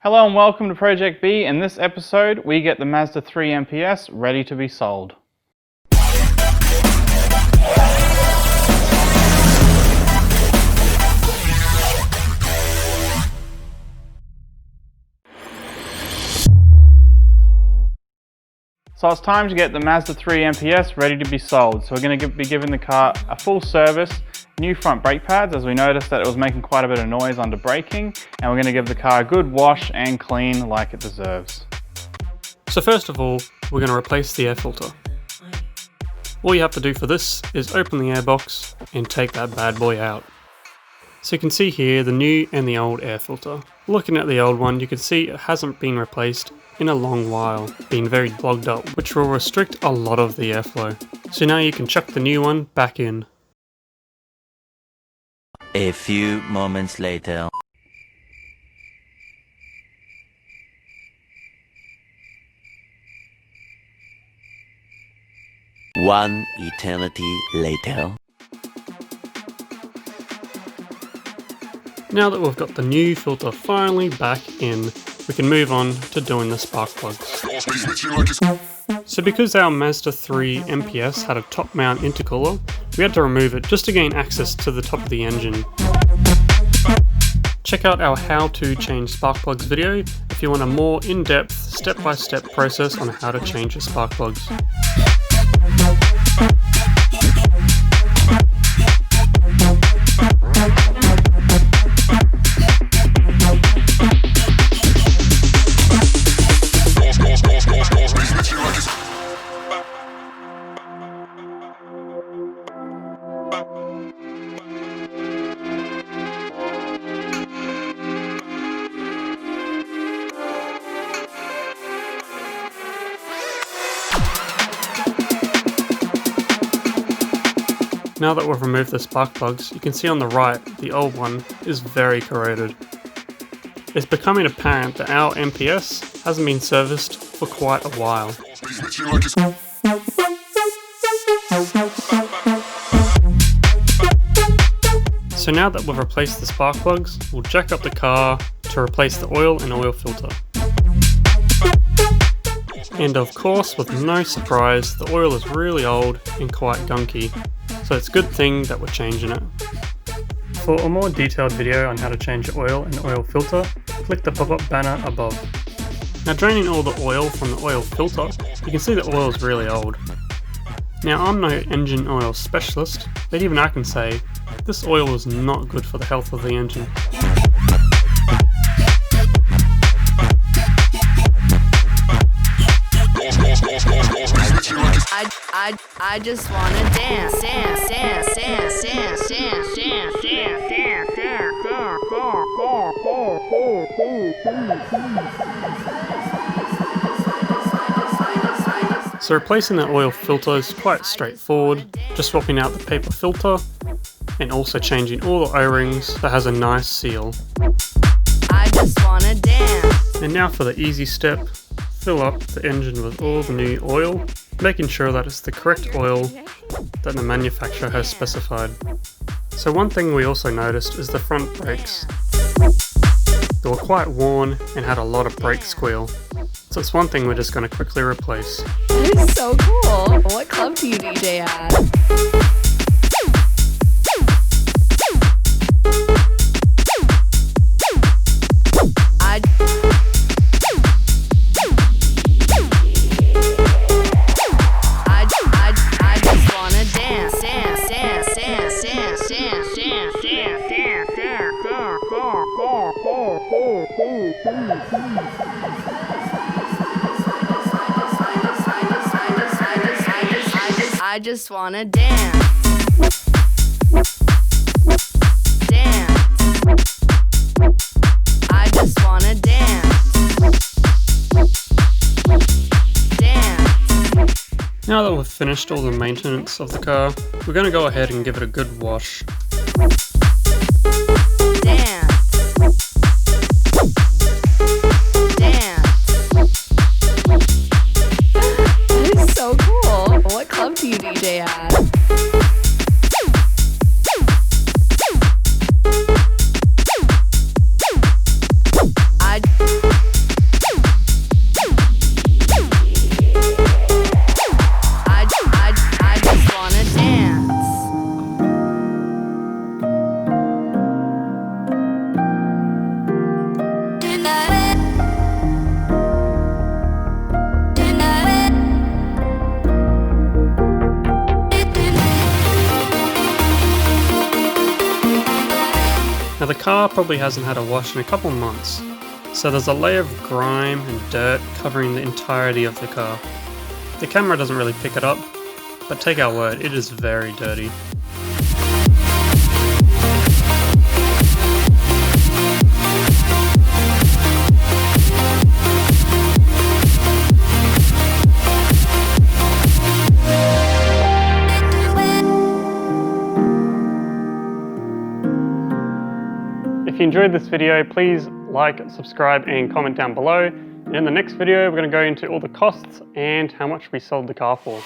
Hello and welcome to Project B. In this episode, we get the Mazda 3 MPS ready to be sold. So it's time to get the Mazda 3 MPS ready to be sold. So we're going to be giving the car a full service, new front brake pads, as we noticed that it was making quite a bit of noise under braking, and we're going to give the car a good wash and clean like it deserves. So first of all, we're going to replace the air filter. All you have to do for this is open the airbox and take that bad boy out. So you can see here the new and the old air filter. Looking at the old one, you can see it hasn't been replaced in a long while, being very clogged up, which will restrict a lot of the airflow. So now you can chuck the new one back in. A few moments later. One eternity later. Now that we've got the new filter finally back in, we can move on to doing the spark plugs. So because our Mazda 3 MPS had a top mount intercooler, we had to remove it just to gain access to the top of the engine. Check out our how to change spark plugs video if you want a more in-depth step-by-step process on how to change your spark plugs. Now that we've removed the spark plugs, you can see on the right, the old one is very corroded. It's becoming apparent that our MPS hasn't been serviced for quite a while. So now that we've replaced the spark plugs, we'll jack up the car to replace the oil and oil filter. And of course, with no surprise, the oil is really old and quite gunky. So it's a good thing that we're changing it. For a more detailed video on how to change your oil and oil filter, click the pop-up banner above. Now draining all the oil from the oil filter, you can see the oil is really old. Now I'm no engine oil specialist, but even I can say this oil is not good for the health of the engine. I just wanna dance, dance, dance, dance, dance, dance, dance, dance, dance, So replacing the oil filter is quite straightforward, just swapping out the paper filter and also changing all the O-rings that has a nice seal. I just wanna dance. And now for the easy step, fill up the engine with all the new oil, making sure that it's the correct oil that the manufacturer has specified. So one thing we also noticed is the front brakes. They were quite worn and had a lot of brake squeal. So it's one thing we're just going to quickly replace. That is so cool. What club do you DJ at? I just wanna dance. Dance. I just wanna dance. Dance. Now that we've finished all the maintenance of the car, we're going to go ahead and give it a good wash. DJ at? I the car probably hasn't had a wash in a couple months, so there's a layer of grime and dirt covering the entirety of the car. The camera doesn't really pick it up, but take our word, it is very dirty. If you enjoyed this video, please like, subscribe and comment down below. And in the next video, we're going to go into all the costs and how much we sold the car for.